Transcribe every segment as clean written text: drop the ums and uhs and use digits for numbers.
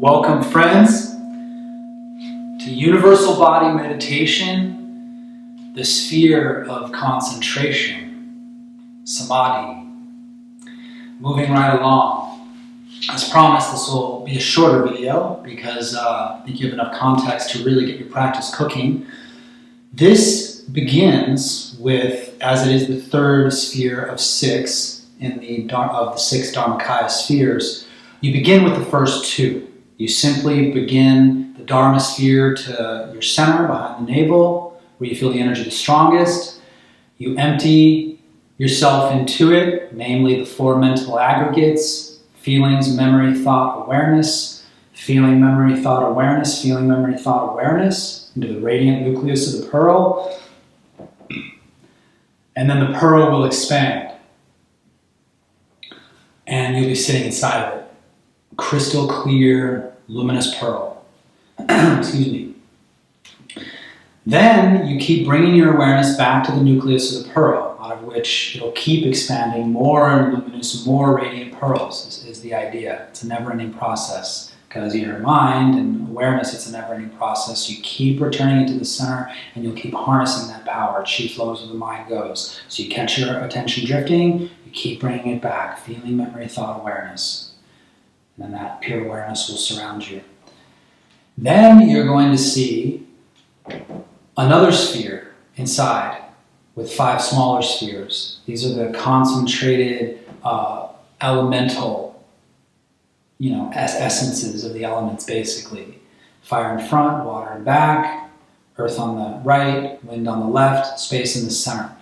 Welcome, friends, to Universal Body Meditation, the sphere of concentration, samadhi. Moving right along. As promised, this will be a shorter video because I think you have enough context to really get your practice cooking. This begins with, as it is the third sphere of six of the six Dharmakaya spheres, you begin with the first two. You simply begin the Dharma sphere to your center behind the navel, where you feel the energy the strongest. You empty yourself into it, namely the four mental aggregates: feelings, memory, thought, awareness, feeling, memory, thought, awareness, feeling, memory, thought, awareness, into the radiant nucleus of the pearl. And then the pearl will expand. And you'll be sitting inside of it. Crystal clear, luminous pearl. Excuse me. Then you keep bringing your awareness back to the nucleus of the pearl, out of which it'll keep expanding more luminous, more radiant pearls is the idea. It's a never-ending process. Because your mind and awareness, it's a never-ending process. You keep returning it to the center, and you'll keep harnessing that power. Chi flows where the mind goes. So you catch your attention drifting, you keep bringing it back. Feeling, memory, thought, awareness. And then that pure awareness will surround you. Then you're going to see another sphere inside with 5 smaller spheres. These are the concentrated elemental essences of the elements, basically. Fire in front, water in back, earth on the right, wind on the left, space in the center.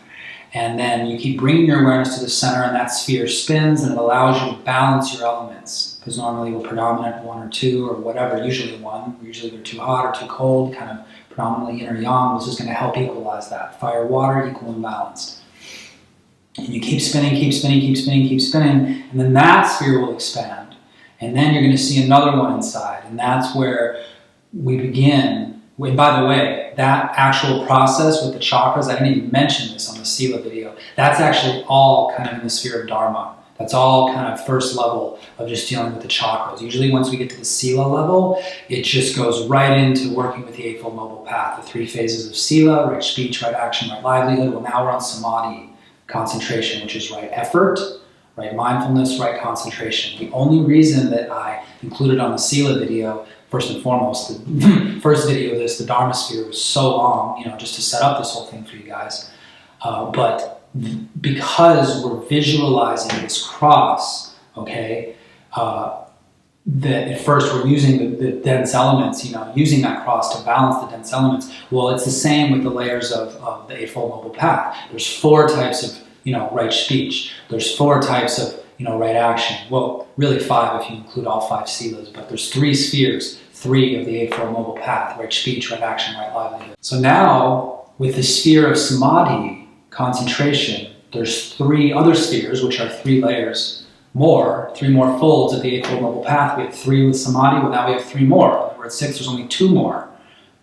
And then you keep bringing your awareness to the center, and that sphere spins, and it allows you to balance your elements. Because normally we're predominant 1 or 2 or whatever, usually 1. Usually they're too hot or too cold, kind of predominantly yin or yang. This is going to help equalize that. Fire, water, equal and balanced. And you keep spinning, keep spinning, keep spinning, keep spinning, and then that sphere will expand. And then you're going to see another one inside, and that's where we begin. And by the way, that actual process with the chakras, I didn't even mention this on the Sila video, that's actually all kind of in the sphere of Dharma. That's all kind of first level of just dealing with the chakras. Usually once we get to the Sila level, it just goes right into working with the Eightfold Noble Path, the 3 phases of Sila: right speech, right action, right livelihood. Well, now we're on Samadhi, concentration, which is right effort, right mindfulness, right concentration. The only reason that I included on the Sila video, first and foremost, the first video of this, the Dharma sphere, was so long, just to set up this whole thing for you guys. But because we're visualizing this cross, okay, that at first we're using the dense elements, using that cross to balance the dense elements. Well, it's the same with the layers of the Eightfold Noble Path. There's 4 types of right speech. There's 4 types of, right action. Well, really 5 if you include all 5 silas, but there's 3 spheres, 3 of the Eightfold Noble Path: right speech, right action, right livelihood. So now, with the sphere of samadhi, concentration, there's 3 other spheres, which are 3 layers more, 3 more folds of the Eightfold Noble Path. We have 3 with samadhi, well now we have 3 more. We're at 6, there's only 2 more,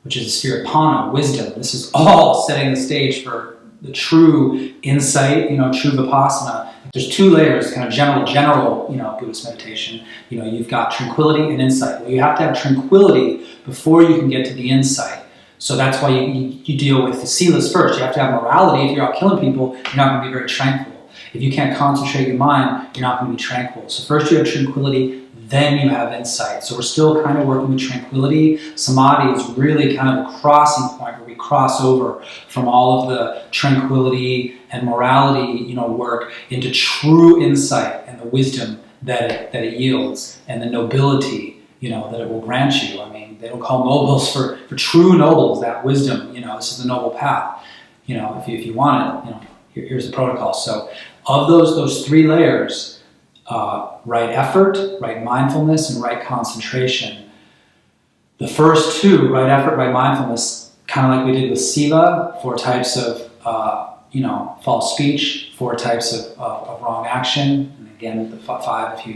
which is the sphere of panna, wisdom. This is all setting the stage for the true insight, true vipassana. There's 2 layers, kind of general, Buddhist meditation. You've got tranquility and insight. Well, you have to have tranquility before you can get to the insight. So that's why you deal with the silas first. You have to have morality. If you're out killing people, you're not going to be very tranquil. If you can't concentrate your mind, you're not going to be tranquil. So first you have tranquility, then you have insight. So we're still kind of working with tranquility. Samadhi is really kind of a crossing point where we cross over from all of the tranquility and morality, work into true insight and the wisdom that it yields, and the nobility, that it will grant you. I mean, they don't call nobles for true nobles, that wisdom, this is the noble path. If you want it, here's the protocol. So of those 3 layers, right effort, right mindfulness, and right concentration. The first 2, right effort, right mindfulness, kind of like we did with Sila, 4 types of, false speech, 4 types of wrong action. And again, the 5, if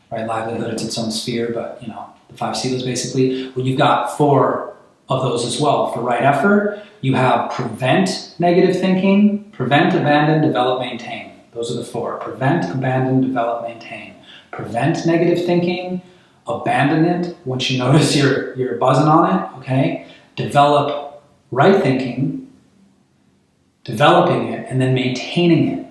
right livelihood, it's its own sphere, but, the 5 Silas basically. Well, you've got 4 of those as well. For right effort, you have prevent negative thinking, prevent, abandon, develop, maintain. Those are the 4. Prevent, abandon, develop, maintain. Prevent negative thinking, abandon it once you notice you're buzzing on it, okay? Develop right thinking, developing it, and then maintaining it.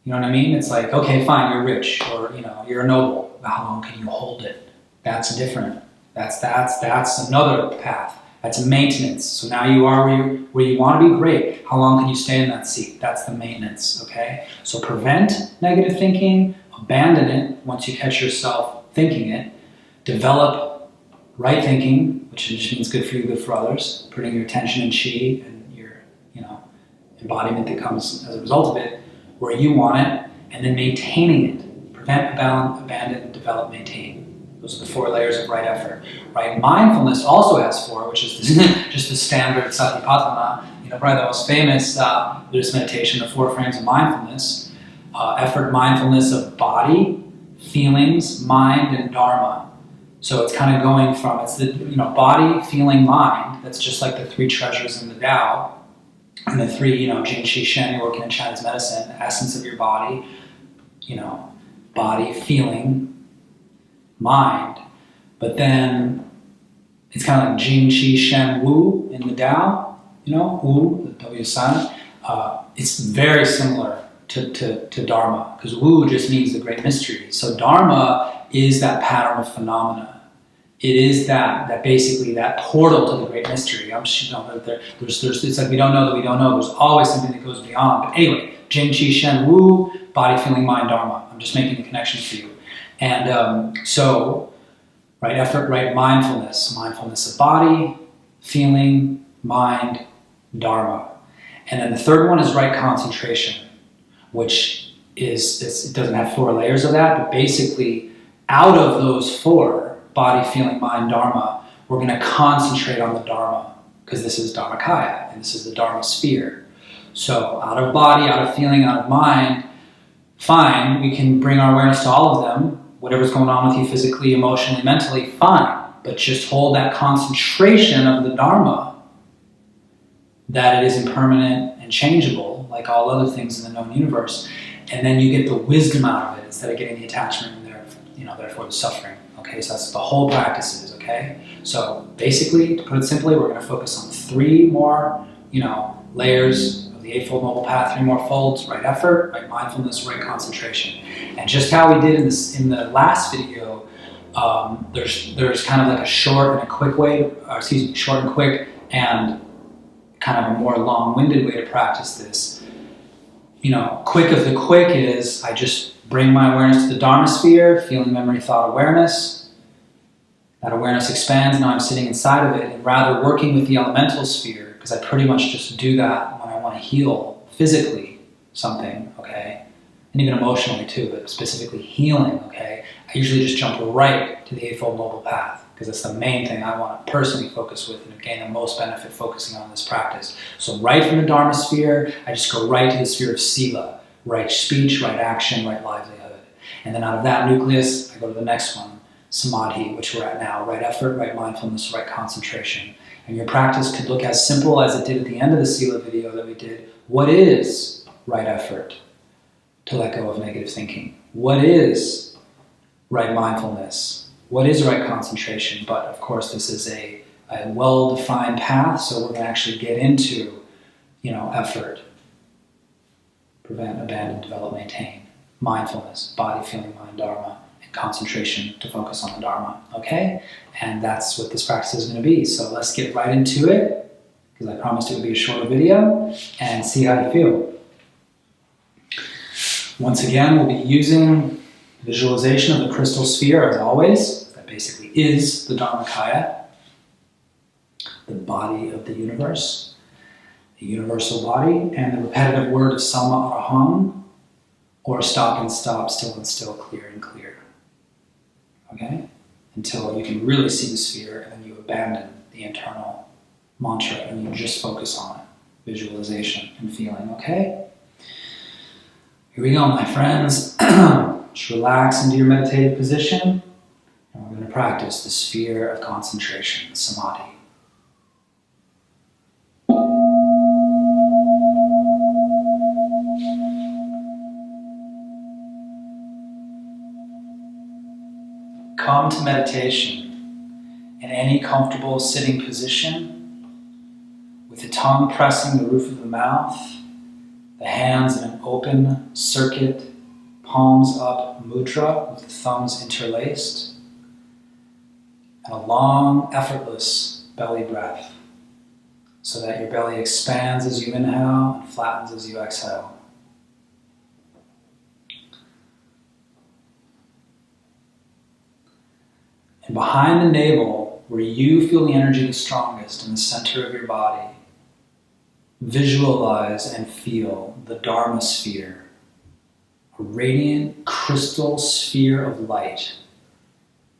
You know what I mean? It's like, okay, fine, you're rich, or you're a noble. How long can you hold it? That's different. That's another path. That's a maintenance. So now you are where you want to be. Great. How long can you stay in that seat? That's the maintenance. Okay. So prevent negative thinking. Abandon it once you catch yourself thinking it. Develop right thinking, which just means good for you, good for others. Putting your attention and chi and your embodiment that comes as a result of it where you want it, and then maintaining it. Prevent, abandon, develop, maintain. Those are the 4 layers of right effort. Right mindfulness also has 4, which is just the standard satipatthana. Probably the most famous Buddhist meditation, the 4 frames of mindfulness. Effort, mindfulness of body, feelings, mind, and dharma. So it's kind of going from, it's the body, feeling, mind. That's just like the 3 treasures in the Tao. And the 3, Jing, Qi, Shen, you're working in Chinese medicine, the essence of your body, body, feeling, mind. But then it's kind of like Jing, Qi, Shen, Wu in the Tao, Wu, the W is silent. It's very similar to Dharma, because Wu just means the great mystery. So Dharma is that pattern of phenomena. It is that basically that portal to the great mystery. It's like we don't know that we don't know. There's always something that goes beyond. But anyway, Jing, Qi, Shen, Wu, body, feeling, mind, Dharma. I'm just making the connections for you. And so, right effort, right mindfulness. Mindfulness of body, feeling, mind, Dharma. And then the third one is right concentration, which it doesn't have 4 layers of that, but basically out of those 4, body, feeling, mind, Dharma, we're going to concentrate on the Dharma, because this is Dharmakaya, and this is the Dharma sphere. So out of body, out of feeling, out of mind, fine, we can bring our awareness to all of them. Whatever's going on with you physically, emotionally, mentally, fine. But just hold that concentration of the Dharma, that it is impermanent and changeable, like all other things in the known universe. And then you get the wisdom out of it, instead of getting the attachment and therefore the suffering. Okay, so that's the whole practice is, okay? So basically, to put it simply, we're going to focus on 3 more, layers of the Eightfold Noble Path, 3 more folds: right effort, right mindfulness, right concentration. And just how we did in the last video, there's kind of like a short and a quick way, short and quick, and kind of a more long-winded way to practice this. Quick of the quick is I just bring my awareness to the Dharma sphere, feeling, memory, thought, awareness. That awareness expands, now I'm sitting inside of it, and rather working with the elemental sphere, because I pretty much just do that when I want to heal physically something, okay? And even emotionally too, but specifically healing, okay? I usually just jump right to the Eightfold Noble Path, because that's the main thing I want to personally focus with and gain the most benefit focusing on this practice. So right from the Dharma sphere, I just go right to the sphere of Sila, right speech, right action, right livelihood. And then out of that nucleus, I go to the next one, samadhi, which we're at now, right effort, right mindfulness, right concentration. And your practice could look as simple as it did at the end of the Sila video that we did. What is right effort? To let go of negative thinking. What is right mindfulness? What is right concentration? But of course, this is a well-defined path, so we're going to actually get into, effort. Prevent, abandon, develop, maintain. Mindfulness, body, feeling, mind, Dharma, and concentration to focus on the Dharma, okay? And that's what this practice is going to be. So let's get right into it, because I promised it would be a shorter video, and see how you feel. Once again, we'll be using visualization of the crystal sphere, as always. That basically is the Dharmakaya, the body of the universe. The universal body, and the repetitive word of Sama Araham, or stop and stop, still and still, clear and clear. Okay? Until you can really see the sphere, and then you abandon the internal mantra and you just focus on it. Visualization and feeling, okay? Here we go, my friends. Just relax into your meditative position, and we're going to practice the sphere of concentration, samadhi. come to meditation in any comfortable sitting position, with the tongue pressing the roof of the mouth, the hands in an open circuit, palms up mudra with the thumbs interlaced, and a long, effortless belly breath so that your belly expands as you inhale and flattens as you exhale. And behind the navel, where you feel the energy the strongest in the center of your body, visualize and feel the Dharma sphere, a radiant crystal sphere of light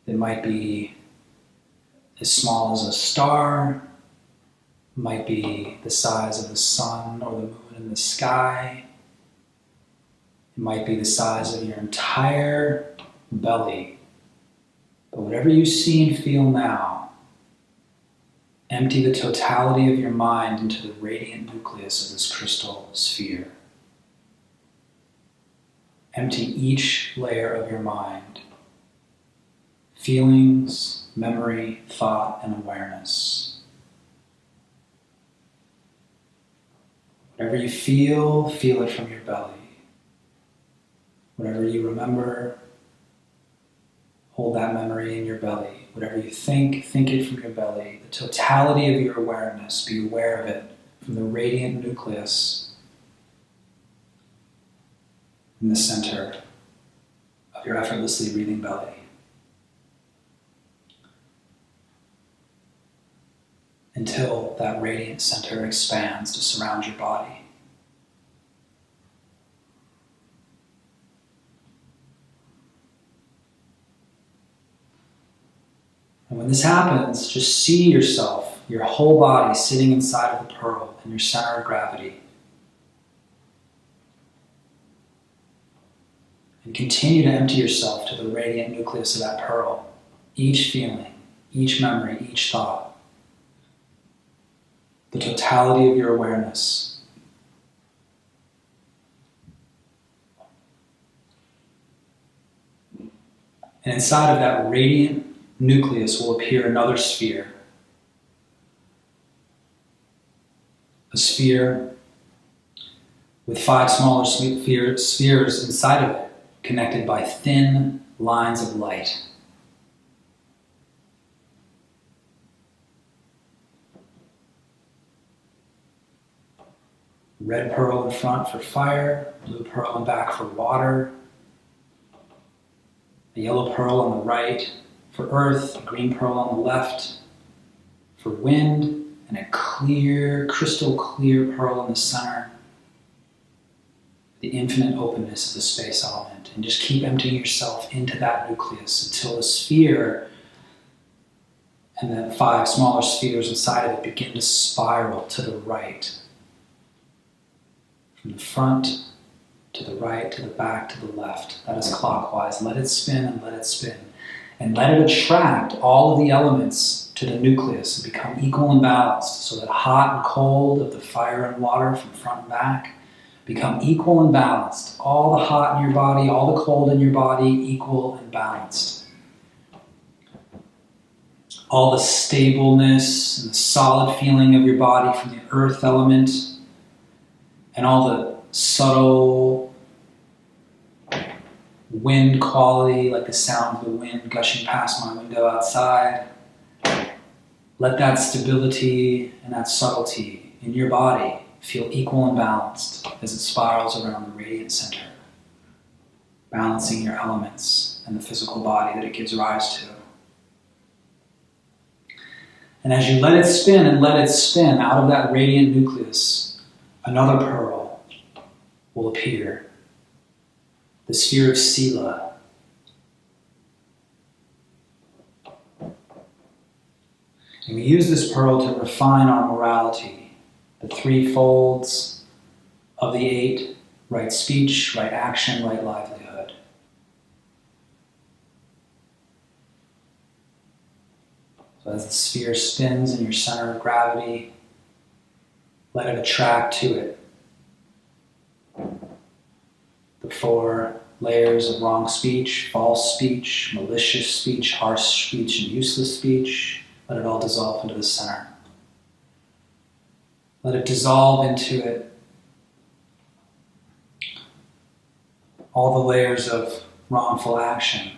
that might be as small as a star, might be the size of the sun or the moon in the sky. It might be the size of your entire belly. But whatever you see and feel now, empty the totality of your mind into the radiant nucleus of this crystal sphere. Empty each layer of your mind. Feelings, memory, thought, and awareness. Whatever you feel it from your belly. Whatever you remember, hold that memory in your belly. Whatever you think it from your belly. The totality of your awareness, be aware of it from the radiant nucleus in the center of your effortlessly breathing belly. Until that radiant center expands to surround your body. And when this happens, just see yourself, your whole body sitting inside of the pearl in your center of gravity. And continue to empty yourself to the radiant nucleus of that pearl. Each feeling, each memory, each thought. The totality of your awareness. And inside of that radiant nucleus will appear another sphere. A sphere with 5 smaller spheres inside of it, connected by thin lines of light. Red pearl in front for fire, blue pearl in back for water, a yellow pearl on the right for earth, a green pearl on the left for wind, and a clear, crystal clear pearl in the center. The infinite openness of the space element. And just keep emptying yourself into that nucleus until the sphere and the 5 smaller spheres inside of it begin to spiral to the right. From the front to the right, to the back, to the left. That is clockwise. Let it spin and let it spin. And let it attract all of the elements to the nucleus and become equal and balanced so that hot and cold of the fire and water from front and back become equal and balanced. All the hot in your body, all the cold in your body, equal and balanced. All the stableness and the solid feeling of your body from the earth element, and all the subtle wind quality, like the sound of the wind gushing past my window outside. Let that stability and that subtlety in your body feel equal and balanced as it spirals around the radiant center, balancing your elements and the physical body that it gives rise to. And as you let it spin and let it spin out of that radiant nucleus, another pearl will appear, the sphere of Sila. And we use this pearl to refine our morality, the 3 folds of the 8, right speech, right action, right livelihood. So as the sphere spins in your center of gravity, let it attract to it the 4 layers of wrong speech, false speech, malicious speech, harsh speech, and useless speech. Let it all dissolve into the center. Let it dissolve into it all the layers of wrongful action.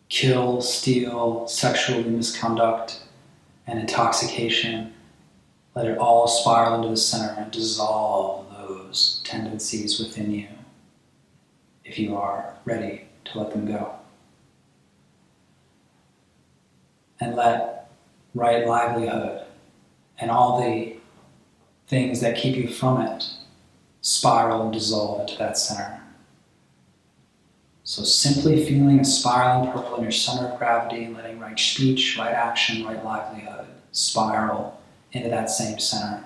Kill, steal, sexual misconduct, and intoxication. Let it all spiral into the center and dissolve those tendencies within you, if you are ready to let them go. And let right livelihood and all the things that keep you from it spiral and dissolve into that center. So simply feeling a spiraling purple in your center of gravity and letting right speech, right action, right livelihood spiral into that same center.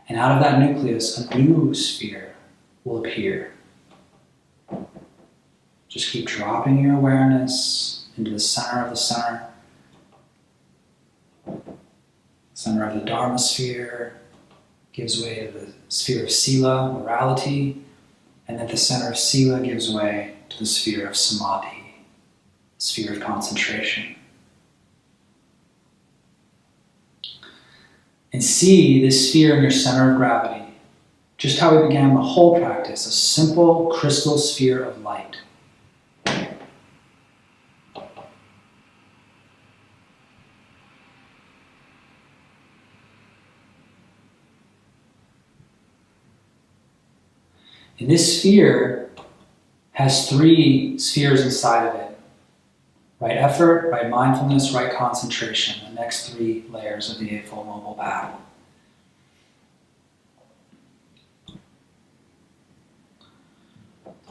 And out of that nucleus, a new sphere will appear. Just keep dropping your awareness into the center of the center. Center of the Dharma sphere gives way to the sphere of Sila, morality, and then the center of Sila gives way to the sphere of Samadhi, the sphere of concentration. And see this sphere in your center of gravity, just how we began the whole practice, a simple crystal sphere of light. And this sphere has 3 spheres inside of it. Right effort, right mindfulness, right concentration. The next 3 layers of the Eightfold Noble Path.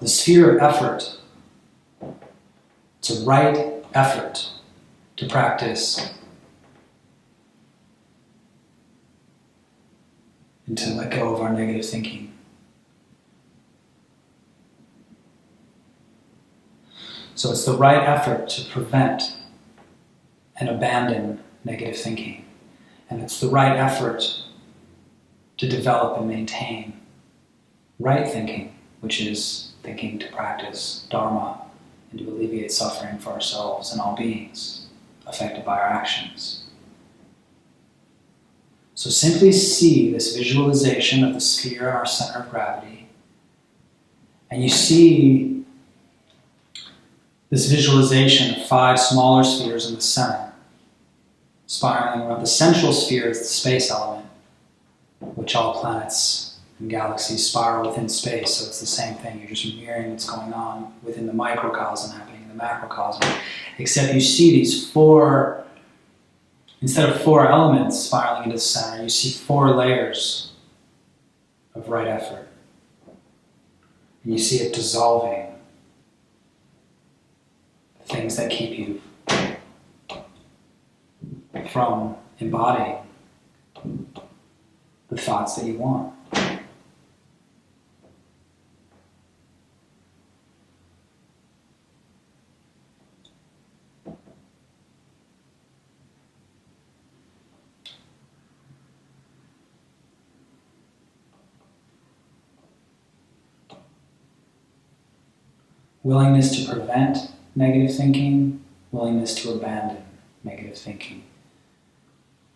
The sphere of effort. It's a right effort to practice and to let go of our negative thinking. So it's the right effort to prevent and abandon negative thinking. And it's the right effort to develop and maintain right thinking, which is thinking to practice Dharma and to alleviate suffering for ourselves and all beings affected by our actions. So simply see this visualization of the sphere in our center of gravity, and you see this visualization of 5 smaller spheres in the center, spiraling around. The central sphere is the space element, which all planets and galaxies spiral within space, so it's the same thing. You're just mirroring what's going on within the microcosm happening in the macrocosm. Except you see these 4, instead of 4 elements spiraling into the center, you see 4 layers of right effort. And you see it dissolving things that keep you from embodying the thoughts that you want. Willingness to prevent negative thinking, willingness to abandon negative thinking,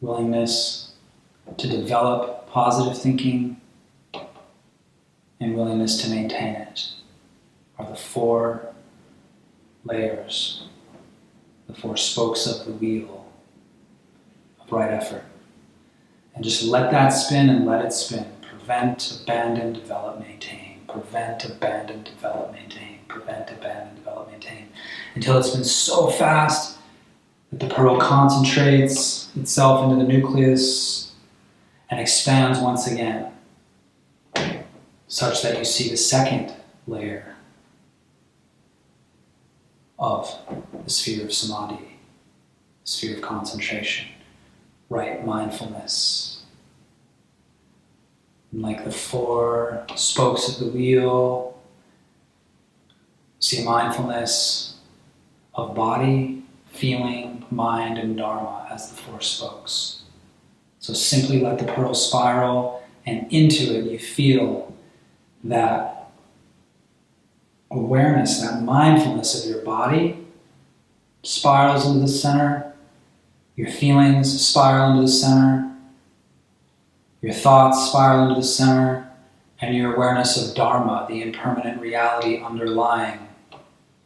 willingness to develop positive thinking, and willingness to maintain it are the 4 layers, the 4 spokes of the wheel of right effort. And just let that spin and let it spin. Prevent, abandon, develop, maintain. Prevent, abandon, develop, maintain. Prevent, abandon, develop, maintain. Until it's been so fast that the pearl concentrates itself into the nucleus and expands once again, such that you see the second layer of the sphere of samadhi, the sphere of concentration, right mindfulness. And like the 4 spokes of the wheel, see mindfulness of body, feeling, mind, and Dharma as the 4 spokes. So simply let the pearl spiral, and into it you feel that awareness, that mindfulness of your body spirals into the center, your feelings spiral into the center, your thoughts spiral into the center, and your awareness of Dharma, the impermanent reality underlying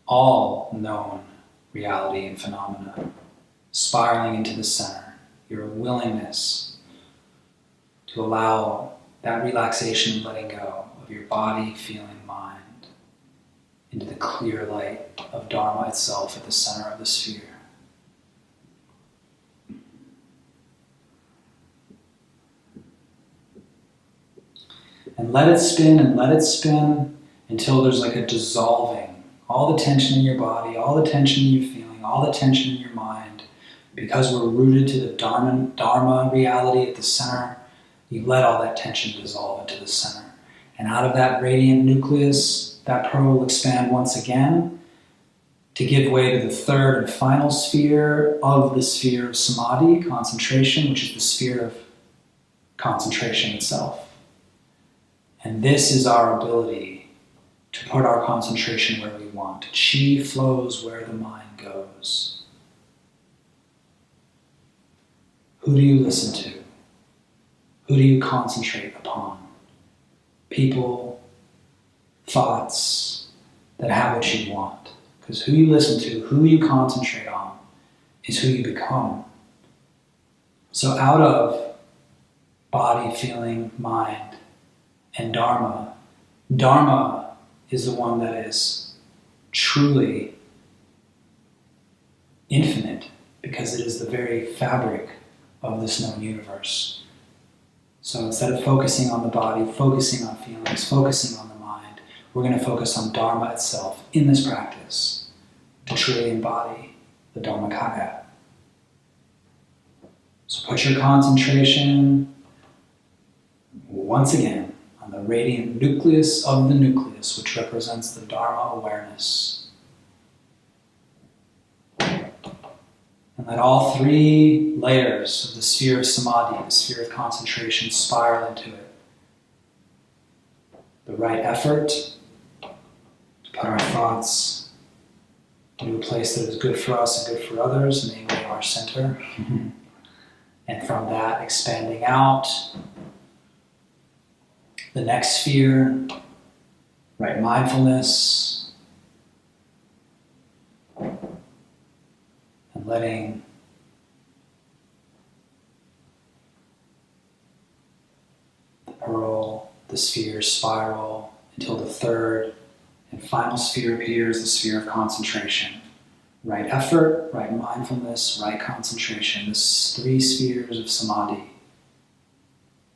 all known reality and phenomena, spiraling into the center. Your willingness to allow that relaxation and letting go of your body, feeling, mind, into the clear light of Dharma itself at the center of the sphere. And let it spin and let it spin until there's like a dissolving. All the tension in your body, all the tension in your feeling, all the tension in your mind. Because we're rooted to the Dharma reality at the center, you let all that tension dissolve into the center. And out of that radiant nucleus, that pearl will expand once again to give way to the third and final sphere of the sphere of samadhi, concentration, which is the sphere of concentration itself. And this is our ability to put our concentration where we want. Chi flows where the mind goes. Who do you listen to? Who do you concentrate upon? People, thoughts that have what you want. Because who you listen to, who you concentrate on, is who you become. So out of body, feeling, mind, and Dharma, Dharma is the one that is truly infinite because it is the very fabric of this known universe. So instead of focusing on the body, focusing on feelings, focusing on the mind, we're going to focus on Dharma itself in this practice to truly embody the Dharmakaya. So put your concentration once again on the radiant nucleus of the nucleus, which represents the Dharma awareness. And let all three layers of the sphere of samadhi, the sphere of concentration, spiral into it. The right effort to put our thoughts into a place that is good for us and good for others, namely our center. And from that, expanding out. The next sphere, right mindfulness, and letting the pearl, the sphere spiral until the third and final sphere appears, the sphere of concentration. Right effort, right mindfulness, right concentration. This 3 spheres of samadhi.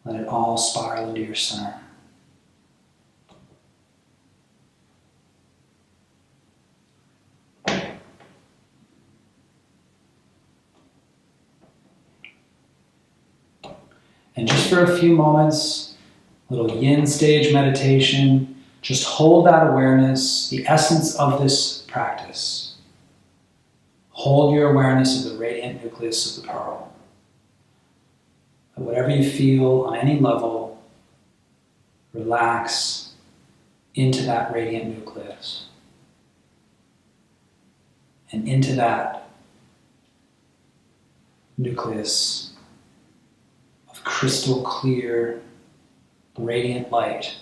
Let it all spiral into your center. And just for a few moments, a little yin stage meditation, just hold that awareness, the essence of this practice. Hold your awareness of the radiant nucleus of the pearl. Whatever you feel on any level, relax into that radiant nucleus. And into that nucleus of crystal clear, radiant light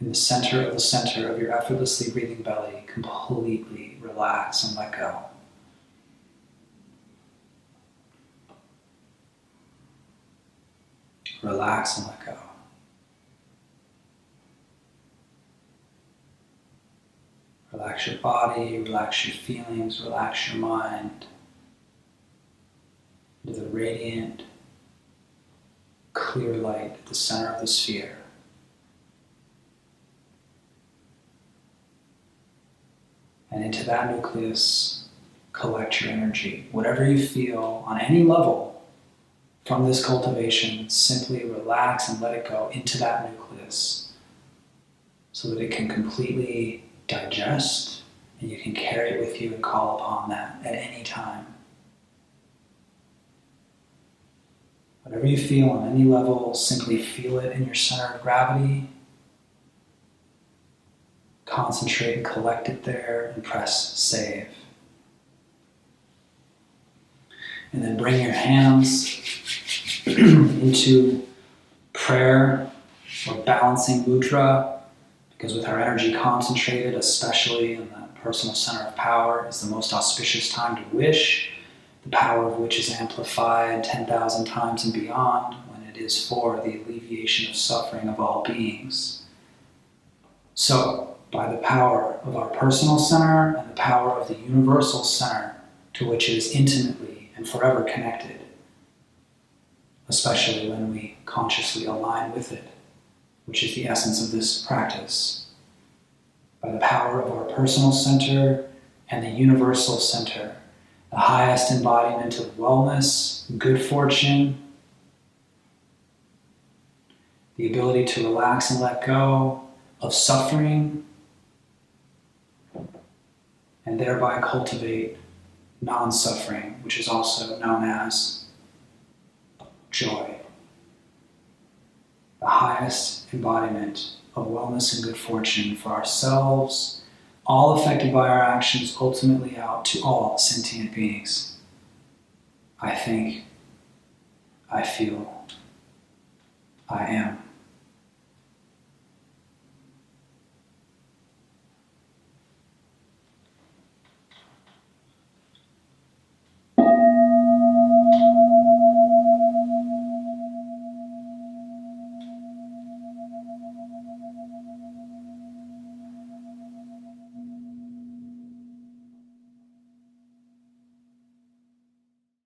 in the center of your effortlessly breathing belly, completely relax and let go. Relax and let go. Relax your body, relax your feelings, relax your mind into the radiant, clear light at the center of the sphere. And into that nucleus, collect your energy. Whatever you feel on any level from this cultivation, simply relax and let it go into that nucleus so that it can completely digest and you can carry it with you and call upon that at any time. Whatever you feel on any level, simply feel it in your center of gravity. Concentrate and collect it there and press save. And then bring your hands into prayer or balancing mudra, because with our energy concentrated, especially in the personal center of power, is the most auspicious time to wish, the power of which is amplified 10,000 times and beyond when it is for the alleviation of suffering of all beings. So, by the power of our personal center and the power of the universal center to which it is intimately and forever connected, especially when we consciously align with it, which is the essence of this practice. By the power of our personal center and the universal center, the highest embodiment of wellness, good fortune, the ability to relax and let go of suffering, and thereby cultivate non-suffering, which is also known as joy. The highest embodiment of wellness and good fortune for ourselves, all affected by our actions, ultimately out to all sentient beings. I think, I feel, I am.